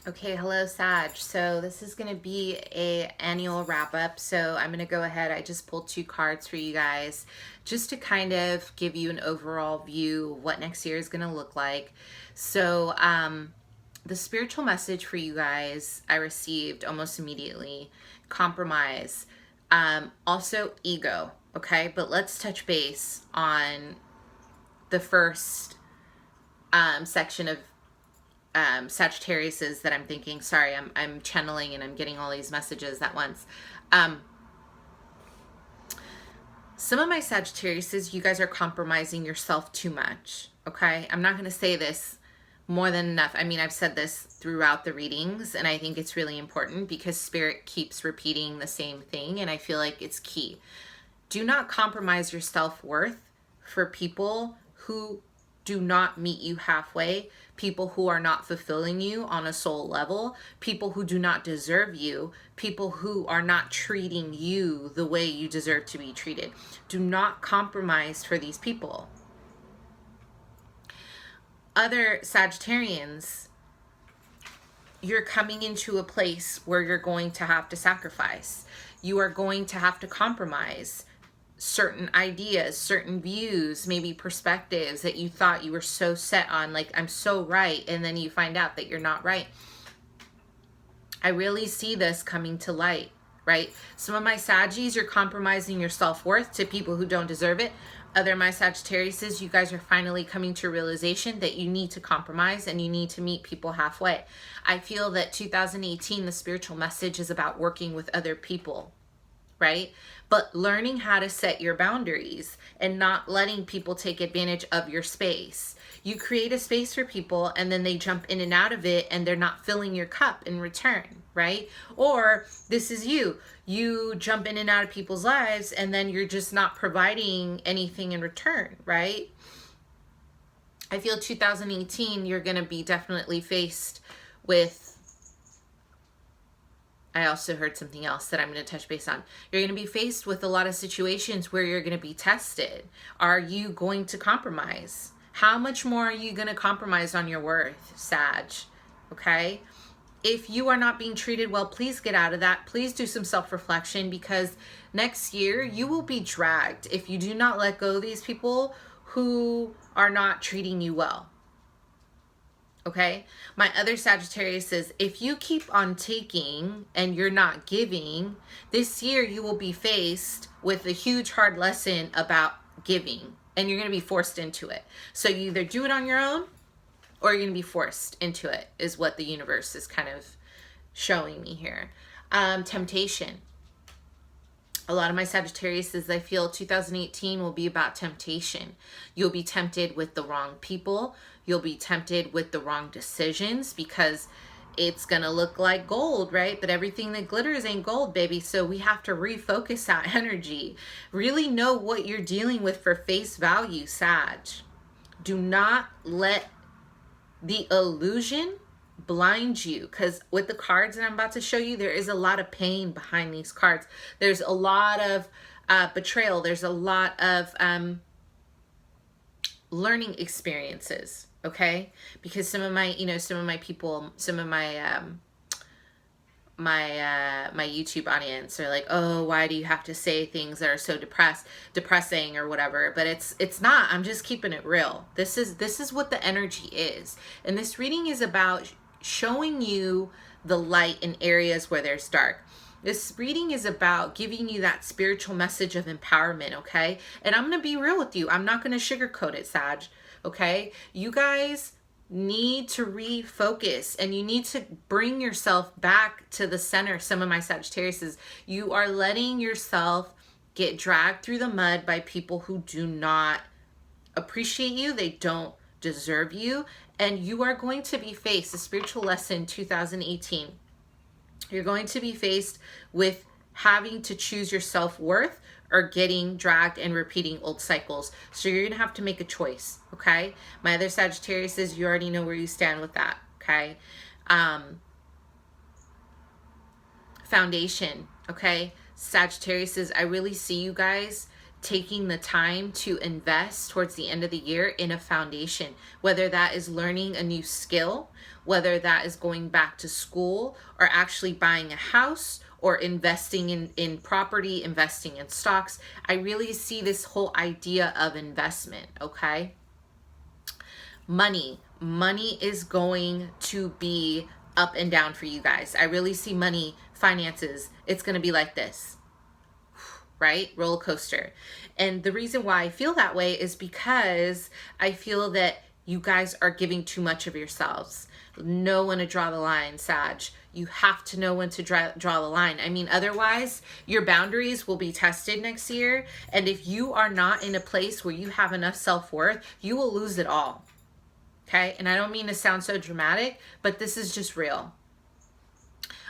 Okay, hello Sag. So this is going to be a annual wrap up. So I'm going to go ahead. I just pulled two cards for you guys just to kind of give you an overall view of what next year is going to look like. So the spiritual message for you guys I received almost immediately: compromise, also ego. Okay, but let's touch base on the first section of Sagittarius's that I'm thinking. Sorry, I'm channeling and I'm getting all these messages at once. Some of my Sagittarius's, you guys are compromising yourself too much. Okay, I'm not going to say this more than enough. I mean, I've said this throughout the readings, and I think it's really important because Spirit keeps repeating the same thing, and I feel like it's key. Do not compromise your self-worth for people who do not meet you halfway, people who are not fulfilling you on a soul level, people who do not deserve you, people who are not treating you the way you deserve to be treated. Do not compromise for these people. Other Sagittarians, you're coming into a place where you're going to have to sacrifice. You are going to have to compromise certain ideas, certain views, maybe perspectives that you thought you were so set on, like, I'm so right, and then you find out that you're not right. I really see this coming to light, right? Some of my Saggies, you're compromising your self-worth to people who don't deserve it. Other my Sagittariuses, you guys are finally coming to a realization that you need to compromise and you need to meet people halfway. I feel that 2018, the spiritual message is about working with other people, right? But learning how to set your boundaries and not letting people take advantage of your space. You create a space for people and then they jump in and out of it and they're not filling your cup in return, right? Or this is you. You jump in and out of people's lives and then you're just not providing anything in return, right? I feel 2018, you're going to be definitely faced with, I also heard something else that I'm going to touch base on. You're going to be faced with a lot of situations where you're going to be tested. Are you going to compromise? How much more are you going to compromise on your worth, Sag? Okay? If you are not being treated well, please get out of that. Please do some self-reflection, because next year you will be dragged if you do not let go of these people who are not treating you well. Okay, my other Sagittarius says, if you keep on taking and you're not giving, this year you will be faced with a huge hard lesson about giving, and you're going to be forced into it. So you either do it on your own or you're going to be forced into it, is what the universe is kind of showing me here. Temptation. A lot of my Sagittarius is, I feel 2018 will be about temptation. You'll be tempted with the wrong people. You'll be tempted with the wrong decisions, because it's going to look like gold, right? But everything that glitters ain't gold, baby. So we have to refocus that energy. Really know what you're dealing with for face value, Sag. Do not let the illusion blind you, because with the cards that I'm about to show you, there is a lot of pain behind these cards. There's a lot of betrayal. There's a lot of learning experiences, okay? Because some of my people, some of my my YouTube audience are like, oh, why do you have to say things that are so depressing or whatever? But it's not. I'm just keeping it real. This is what the energy is, and this reading is about showing you the light in areas where there's dark. This reading is about giving you that spiritual message of empowerment, okay? And I'm going to be real with you. I'm not going to sugarcoat it, Sag, okay? You guys need to refocus, and you need to bring yourself back to the center. Some of my Sagittariuses, you are letting yourself get dragged through the mud by people who do not appreciate you. They don't deserve you, and you are going to be faced, a spiritual lesson 2018. You're going to be faced with having to choose your self-worth or getting dragged and repeating old cycles. So you're going to have to make a choice, okay? My other Sagittarius is, you already know where you stand with that, okay? Foundation, okay? Sagittarius is, I really see you guys taking the time to invest towards the end of the year in a foundation, whether that is learning a new skill, whether that is going back to school, or actually buying a house, or investing in property, investing in stocks. I really see this whole idea of investment, okay? Money is going to be up and down for you guys. I really see money, finances, it's going to be like this, right? Roller coaster. And the reason why I feel that way is because I feel that you guys are giving too much of yourselves. Know when to draw the line, Sag. You have to know when to draw the line. I mean, otherwise, your boundaries will be tested next year. And if you are not in a place where you have enough self-worth, you will lose it all. Okay? And I don't mean to sound so dramatic, but this is just real.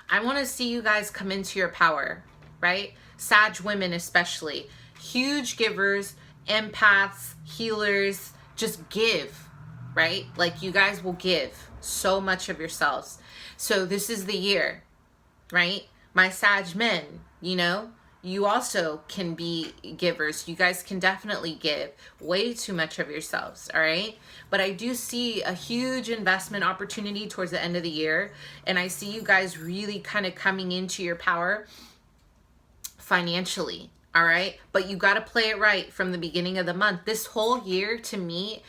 I want to see you guys come into your power, right? Sag women especially. Huge givers, empaths, healers, just give, right? Like, you guys will give so much of yourselves. So this is the year, right? My Sag men, you know, you also can be givers. You guys can definitely give way too much of yourselves, all right? But I do see a huge investment opportunity towards the end of the year. And I see you guys really kind of coming into your power financially, all right? But you got to play it right from the beginning of the month. This whole year, to me,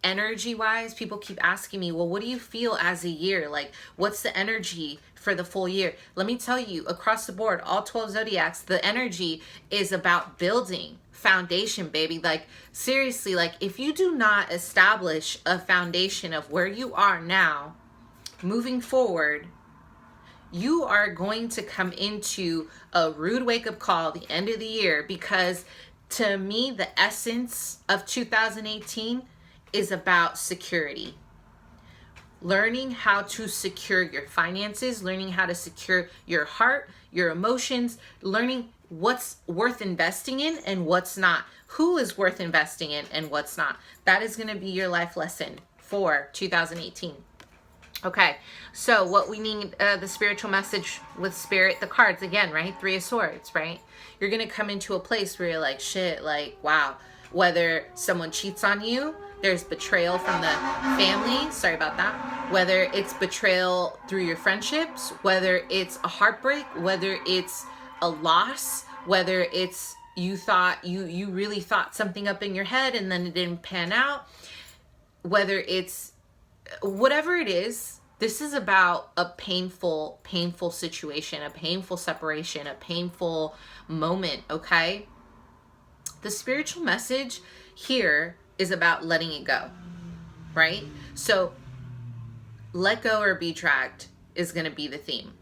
energy-wise, people keep asking me, well, what do you feel as a year? Like, what's the energy for the full year? Let me tell you, across the board, all 12 zodiacs, the energy is about building foundation, baby. Like, seriously, like, if you do not establish a foundation of where you are now, moving forward, you are going to come into a rude wake-up call at the end of the year, because to me, the essence of 2018 is about security. Learning how to secure your finances, learning how to secure your heart, your emotions, learning what's worth investing in and what's not, who is worth investing in and what's not. That is going to be your life lesson for 2018. Okay, so what we need, the spiritual message with Spirit, the cards again, right? 3 of Swords, right? You're going to come into a place where you're like, shit, like, wow. Whether someone cheats on you, there's betrayal from the family, sorry about that. Whether it's betrayal through your friendships, whether it's a heartbreak, whether it's a loss, whether it's you thought, you really thought something up in your head and then it didn't pan out, whether it's whatever it is, this is about a painful situation, a painful separation, a painful moment, okay? The spiritual message here is about letting it go, right? So let go or be dragged is going to be the theme,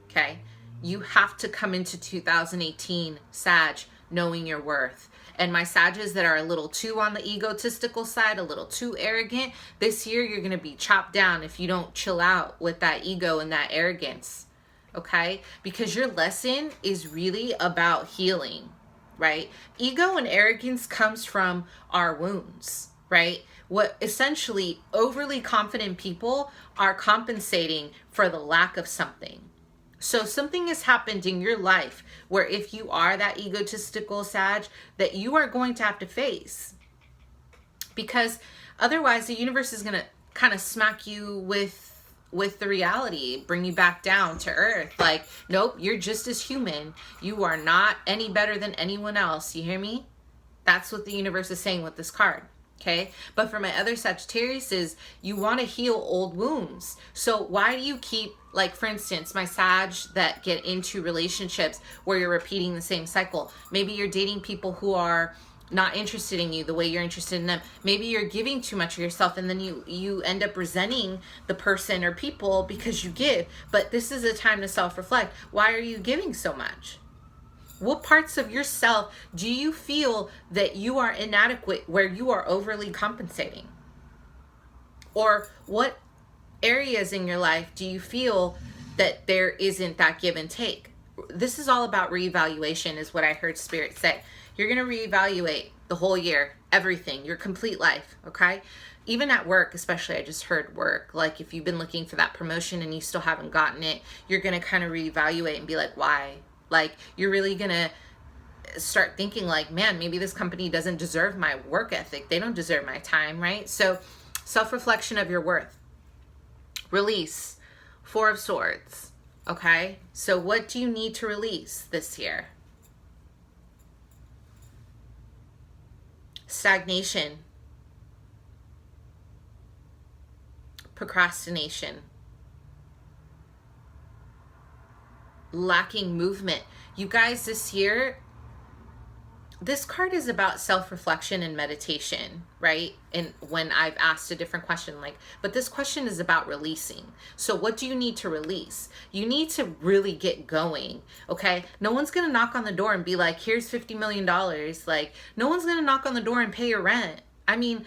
okay? You have to come into 2018, Sag, knowing your worth. And my Sages that are a little too on the egotistical side, a little too arrogant, this year you're going to be chopped down if you don't chill out with that ego and that arrogance, okay? Because your lesson is really about healing, right? Ego and arrogance comes from our wounds, right? What essentially overly confident people are compensating for the lack of something. So something has happened in your life where if you are that egotistical Sag, that you are going to have to face. Because otherwise the universe is going to kind of smack you with the reality, bring you back down to earth. Like, nope, you're just as human. You are not any better than anyone else. You hear me? That's what the universe is saying with this card. Okay. But for my other Sagittarius is you want to heal old wounds. So why do you keep, like, for instance, my Sag that get into relationships where you're repeating the same cycle? Maybe you're dating people who are not interested in you the way you're interested in them. Maybe you're giving too much of yourself and then you end up resenting the person or people because you give. But this is a time to self-reflect. Why are you giving so much? What parts of yourself do you feel that you are inadequate where you are overly compensating? Or what areas in your life do you feel that there isn't that give and take? This is all about reevaluation is what I heard Spirit say. You're going to reevaluate the whole year, everything, your complete life, okay? Even at work, especially, I just heard work. Like, if you've been looking for that promotion and you still haven't gotten it, you're going to kind of reevaluate and be like, why? Like, you're really going to start thinking like, man, maybe this company doesn't deserve my work ethic. They don't deserve my time, right? So self-reflection of your worth. Release. Four of Swords. Okay? So what do you need to release this year? Stagnation. Procrastination. Lacking movement. You guys, this year, this card is about self-reflection and meditation, right? And when I've asked a different question, like, but this question is about releasing. So what do you need to release? You need to really get going, okay? No one's going to knock on the door and be like, here's $50 million. Like, no one's going to knock on the door and pay your rent. I mean,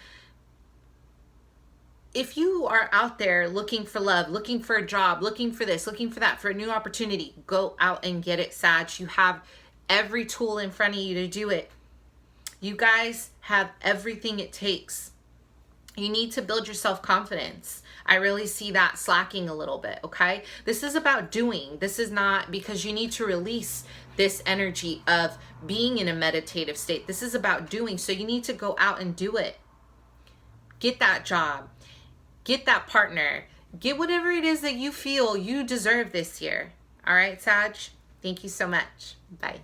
if you are out there looking for love, looking for a job, looking for this, looking for that, for a new opportunity, go out and get it, Sag. You have every tool in front of you to do it. You guys have everything it takes. You need to build your self-confidence. I really see that slacking a little bit, okay? This is about doing. This is not because you need to release this energy of being in a meditative state. This is about doing. So you need to go out and do it. Get that job. Get that partner. Get whatever it is that you feel you deserve this year. All right, Sag? Thank you so much. Bye.